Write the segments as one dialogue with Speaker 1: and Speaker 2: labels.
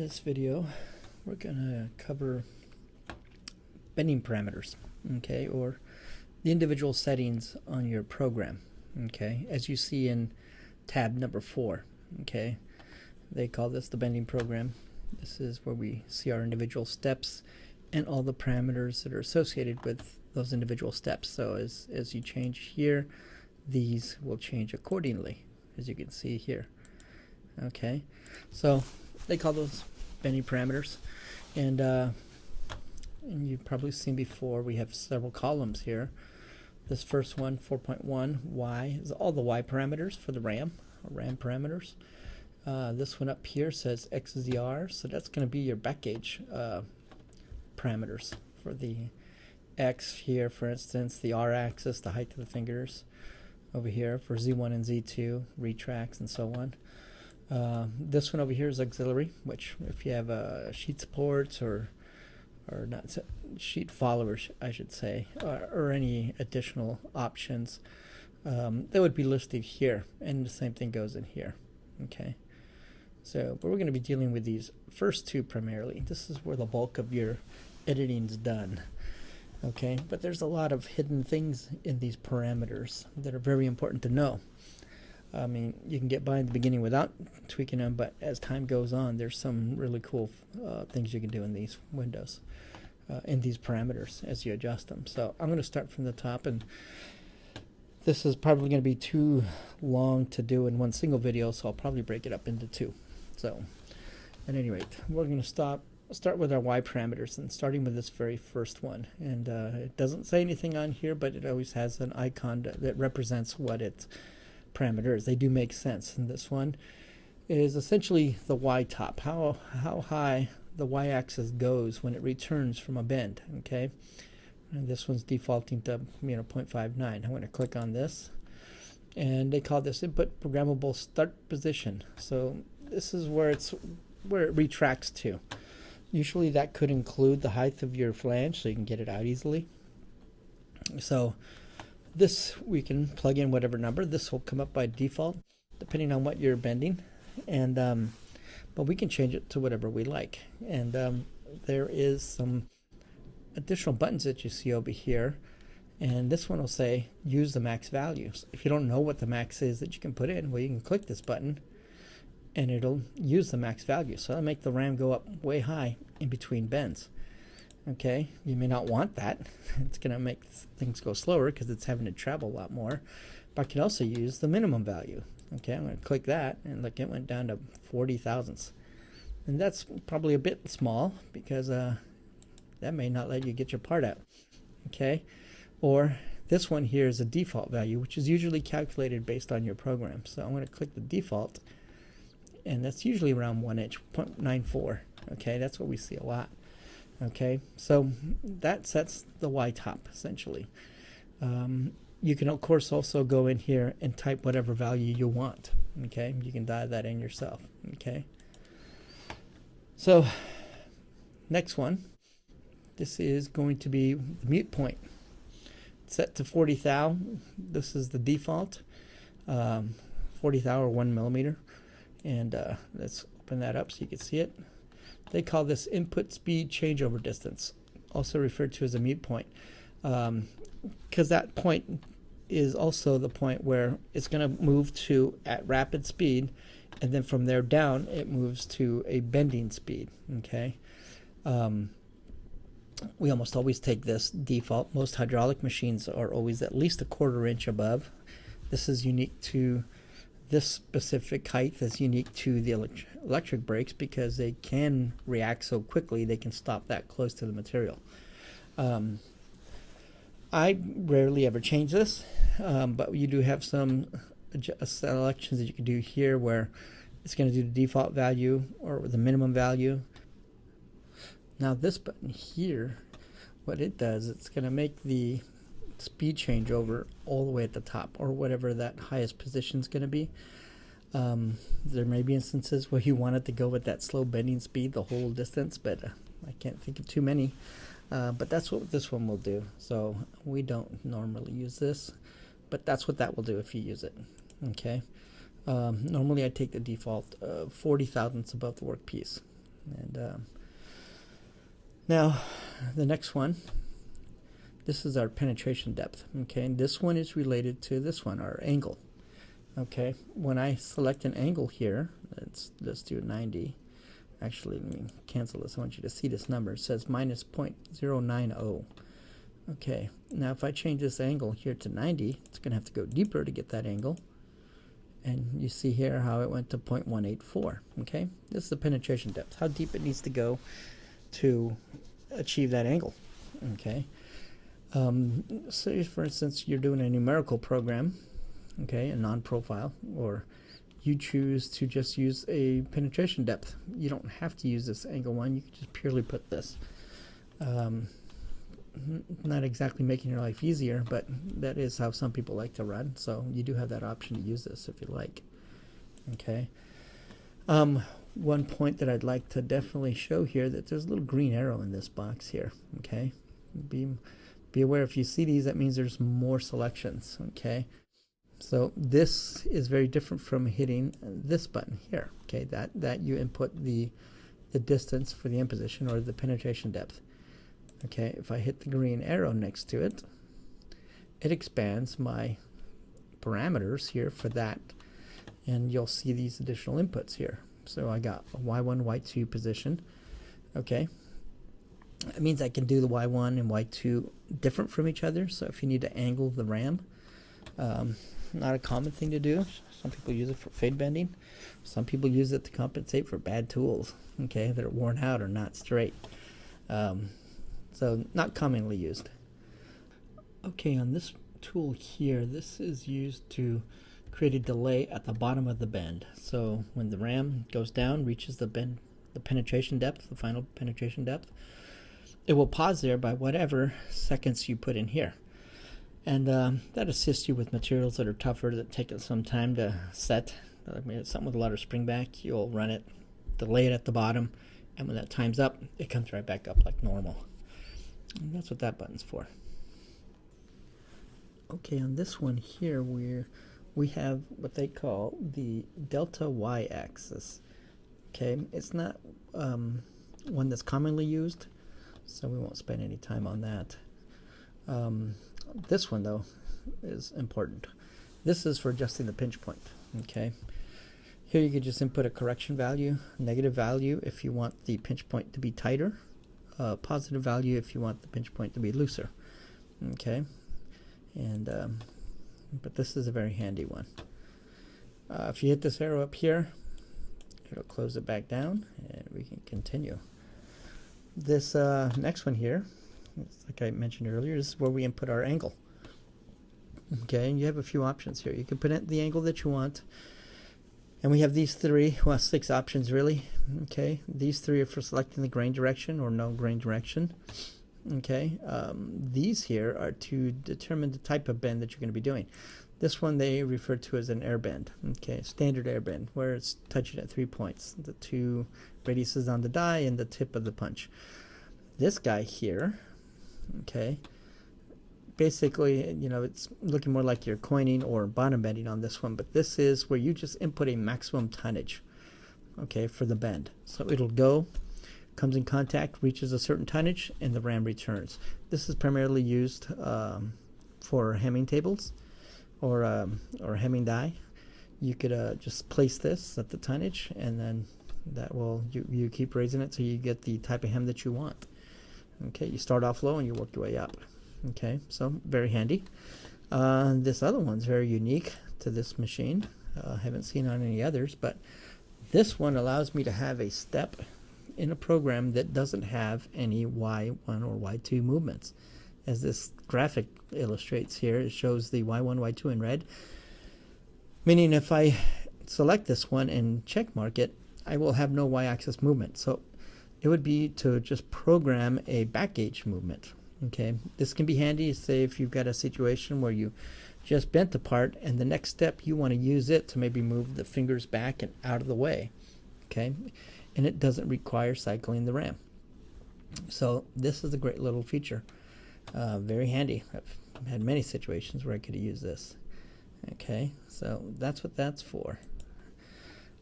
Speaker 1: this video, we're going to cover bending parameters, okay, or the individual settings on your program, okay, as you see in tab number 4, okay. They call this the bending program. This is where we see our individual steps and all the parameters that are associated with those individual steps. So as you change here, these will change accordingly, as you can see here. Okay, so they call those bending parameters, and you've probably seen before we have several columns here. This first one, 4.1 Y, is all the Y parameters for the RAM, or RAM parameters. This one up here says XZR, so that's going to be your back gauge parameters for the X here, for instance, the R axis, the height of the fingers. Over here for Z1 and Z2, retracts, and so on. This one over here is auxiliary, which if you have sheet supports or not sheet followers, I should say, or any additional options, they would be listed here, and the same thing goes in here. Okay, so but we're going to be dealing with these first two primarily. This is where the bulk of your editing is done. Okay, but there's a lot of hidden things in these parameters that are very important to know. I mean, you can get by in the beginning without tweaking them, but as time goes on, there's some really cool things you can do in these windows, in these parameters as you adjust them. So I'm going to start from the top, and this is probably going to be too long to do in one single video, so I'll probably break it up into two. So at any rate, we're going to start with our Y parameters, and starting with this very first one. And it doesn't say anything on here, but it always has an icon that represents what its parameter is. They do make sense. And this one is essentially the Y top, how high the Y axis goes when it returns from a bend. Okay, and this one's defaulting to 0.59. I'm going to click on this, and they call this input programmable start position. So this is where it retracts to. Usually that could include the height of your flange, so you can get it out easily. So this, we can plug in whatever number. This will come up by default, depending on what you're bending, and but we can change it to whatever we like. And there is some additional buttons that you see over here, and this one will say use the max values. If you don't know what the max is that you can put in, well, you can click this button and it'll use the max value. So it'll make the RAM go up way high in between bends. Okay, you may not want that. It's going to make things go slower because it's having to travel a lot more. But I can also use the minimum value. Okay, I'm going to click that, and look, it went down to 40 thousandths. And that's probably a bit small because that may not let you get your part out. Okay, or this one here is a default value, which is usually calculated based on your program. So I'm going to click the default, and that's usually around 1 inch, 0.94. Okay, that's what we see a lot. Okay, so that sets the Y top essentially. You can of course also go in here and type whatever value you want. Okay, you can dial that in yourself. Okay, so next one, this is going to be the mute point. It's set to 40 thou. This is the default, 40 thou or 1 millimeter. And let's open that up so you can see it. They call this input speed changeover distance, also referred to as a mute point, because that point is also the point where it's going to move to at rapid speed, and then from there down it moves to a bending speed. Okay, we almost always take this default. Most hydraulic machines are always at least a 1/4 inch above. This is unique to this specific height is unique to the electric brakes because they can react so quickly, they can stop that close to the material. I rarely ever change this, but you do have some selections that you can do here where it's going to do the default value or the minimum value. Now this button here, what it does, it's going to make the speed changeover all the way at the top, or whatever that highest position is going to be. There may be instances where you want it to go with that slow bending speed the whole distance, but I can't think of too many. But that's what this one will do. So we don't normally use this, but that's what that will do if you use it. Okay. Normally I take the default 40 thousandths above the workpiece. And now the next one, this is our penetration depth. Okay, and this one is related to this one, our angle. Okay, when I select an angle here, let's do 90. Actually, let me cancel this. I want you to see this number. It says minus 0.090. Okay, now if I change this angle here to 90, it's going to have to go deeper to get that angle. And you see here how it went to 0.184. Okay, this is the penetration depth, how deep it needs to go to achieve that angle. Okay, so for instance, you're doing a numerical program, okay, a non-profile, or you choose to just use a penetration depth. You don't have to use this angle one. You can just purely put this. Not exactly making your life easier, but that is how some people like to run. So you do have that option to use this if you like. Okay. One point that I'd like to definitely show here, that there's a little green arrow in this box here. Okay. Be aware, if you see these, that means there's more selections. Okay. So this is very different from hitting this button here. Okay, that you input the distance for the imposition or the penetration depth. Okay, if I hit the green arrow next to it, it expands my parameters here for that, and you'll see these additional inputs here. So I got a Y1, Y2 position. Okay, it means I can do the Y1 and Y2 different from each other. So if you need to angle the RAM, not a common thing to do. Some people use it for fade bending. Some people use it to compensate for bad tools, okay, that are worn out or not straight. So not commonly used. Okay, on this tool here, this is used to create a delay at the bottom of the bend. So when the RAM goes down, reaches the penetration depth, the final penetration depth, it will pause there by whatever seconds you put in here. And that assists you with materials that are tougher, that take some time to set. I mean, something with a lot of spring back, you'll run it, delay it at the bottom, and when that time's up, it comes right back up like normal. And that's what that button's for. Okay, on this one here, we have what they call the delta Y axis. Okay, it's not one that's commonly used, so we won't spend any time on that. This one, though, is important. This is for adjusting the pinch point. Okay, here you could just input a correction value, negative value if you want the pinch point to be tighter, positive value if you want the pinch point to be looser. Okay, and but this is a very handy one. If you hit this arrow up here, it'll close it back down, and we can continue. This next one here, like I mentioned earlier, is where we input our angle. Okay, and you have a few options here. You can put in the angle that you want, and we have these three, well, 6 options really. Okay, these 3 are for selecting the grain direction or no grain direction. Okay, these here are to determine the type of bend that you're going to be doing. This one they refer to as an air bend. Okay, standard air bend, where it's touching at 3 points, the 2 radiuses on the die and the tip of the punch. This guy here, okay, basically, you know, it's looking more like you're coining or bottom bending on this one, but this is where you just input a maximum tonnage, okay, for the bend. So it'll go, comes in contact, reaches a certain tonnage, and the RAM returns. This is primarily used for hemming tables or hemming die. You could just place this at the tonnage, and then that will, you keep raising it so you get the type of hem that you want. Okay, you start off low and you work your way up. Okay, so very handy. This other one's very unique to this machine. Haven't seen on any others, but this one allows me to have a step in a program that doesn't have any Y1 or Y2 movements. As this graphic illustrates here, it shows the Y1, Y2 in red, meaning if I select this one and check mark it, I will have no Y-axis movement. So it would be to just program a back gauge movement. Okay, this can be handy, say if you've got a situation where you just bent the part and the next step you want to use it to maybe move the fingers back and out of the way. Okay, and it doesn't require cycling the RAM. So this is a great little feature. Very handy. I've had many situations where I could use this. Okay, so that's what that's for.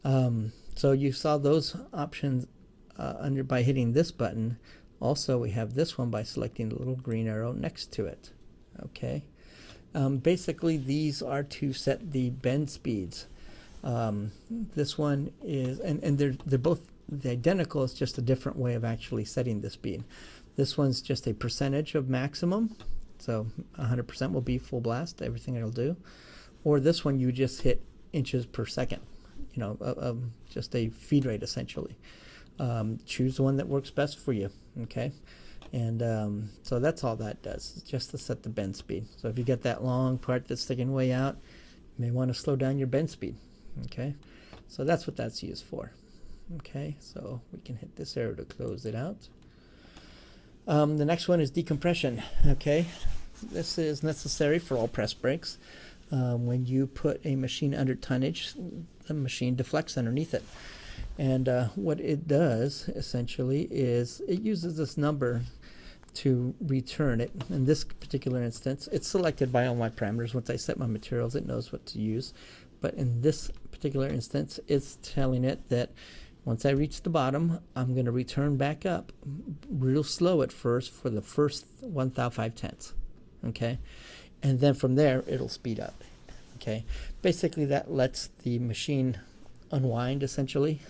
Speaker 1: So you saw those options by hitting this button. Also, we have this one by selecting the little green arrow next to it. Okay. Basically, these are to set the bend speeds. This one is, and they're both identical. It's just a different way of actually setting the speed. This one's just a percentage of maximum, so 100% will be full blast, everything it'll do. Or this one, you just hit inches per second, you know, just a feed rate essentially. Choose the one that works best for you. Okay. And so that's all that does, just to set the bend speed. So if you get that long part that's sticking way out, you may want to slow down your bend speed. Okay, so that's what that's used for. Okay, so we can hit this arrow to close it out. The next one is decompression. Okay, this is necessary for all press brakes. When you put a machine under tonnage, the machine deflects underneath it. And what it does essentially is it uses this number to return it. In this particular instance, it's selected by all my parameters. Once I set my materials, it knows what to use. But in this particular instance, it's telling it that once I reach the bottom, I'm going to return back up real slow at first for the first 1 thou 5/10. Okay, and then from there it'll speed up. Okay, basically that lets the machine unwind essentially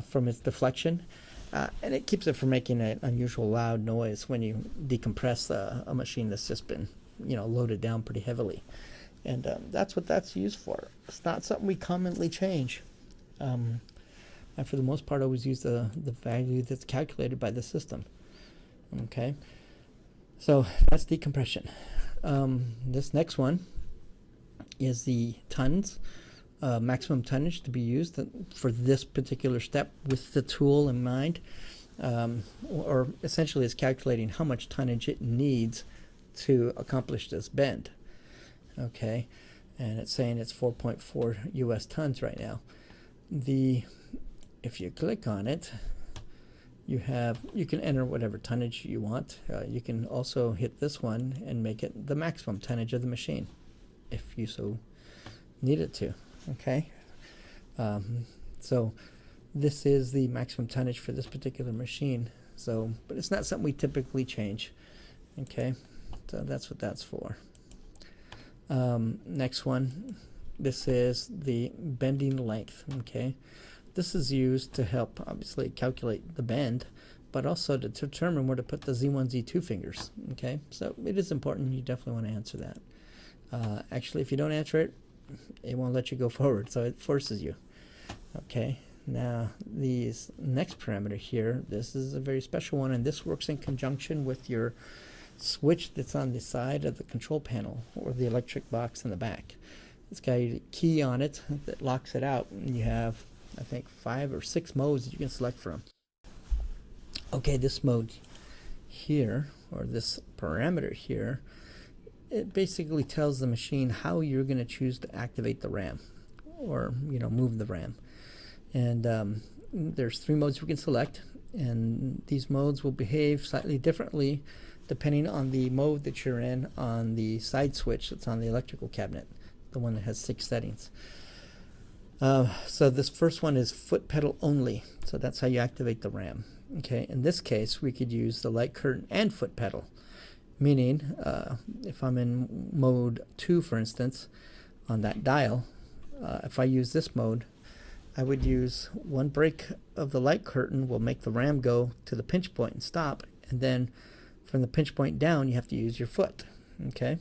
Speaker 1: from its deflection, and it keeps it from making an unusual loud noise when you decompress a machine that's just been, you know, loaded down pretty heavily. And that's what that's used for. It's not something we commonly change. I, for the most part, always use the value that's calculated by the system. Okay, so that's decompression. This next one is the tons, maximum tonnage to be used for this particular step with the tool in mind. Or essentially it's calculating how much tonnage it needs to accomplish this bend. Okay, and it's saying it's 4.4 US tons right now. If you click on it, you can enter whatever tonnage you want. You can also hit this one and make it the maximum tonnage of the machine, if you so need it to. Okay, so this is the maximum tonnage for this particular machine. So, but it's not something we typically change. Okay, so that's what that's for. Next one, this is the bending length. Okay, this is used to help obviously calculate the bend, but also to determine where to put the Z1, Z2 fingers. Okay, so it is important. You definitely want to answer that. Actually, if you don't answer it, it won't let you go forward, so it forces you. Okay, now these next parameter here, this is a very special one, and this works in conjunction with your switch that's on the side of the control panel or the electric box in the back. It's got a key on it that locks it out, and you have, I think, 5 or 6 modes that you can select from. Okay, this mode here, or this parameter here, it basically tells the machine how you're going to choose to activate the RAM, or, you know, move the RAM. And there's 3 modes we can select, and these modes will behave slightly differently depending on the mode that you're in on the side switch that's on the electrical cabinet, the one that has 6 settings. So this first one is foot pedal only, so that's how you activate the RAM. Okay, in this case we could use the light curtain and foot pedal, meaning if I'm in mode 2, for instance, on that dial, if I use this mode, I would use one break of the light curtain will make the RAM go to the pinch point and stop, and then from the pinch point down you have to use your foot. Okay,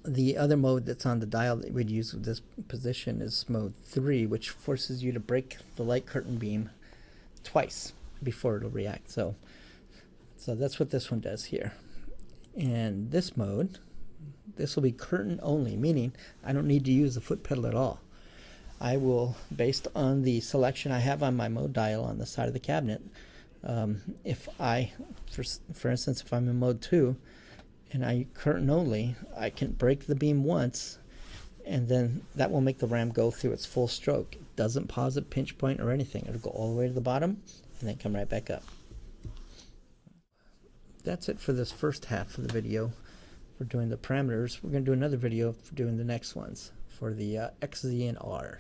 Speaker 1: the other mode that's on the dial that we'd use with this position is mode 3, which forces you to break the light curtain beam twice before it'll react. So that's what this one does here. And this mode, this will be curtain only, meaning I don't need to use the foot pedal at all. I will, based on the selection I have on my mode dial on the side of the cabinet, if I, for instance, if I'm in mode 2 and I curtain only, I can break the beam once, and then that will make the RAM go through its full stroke. It doesn't pause at pinch point or anything. It'll go all the way to the bottom and then come right back up. That's it for this first half of the video for doing the parameters. We're going to do another video for doing the next ones for the X, Z, and R.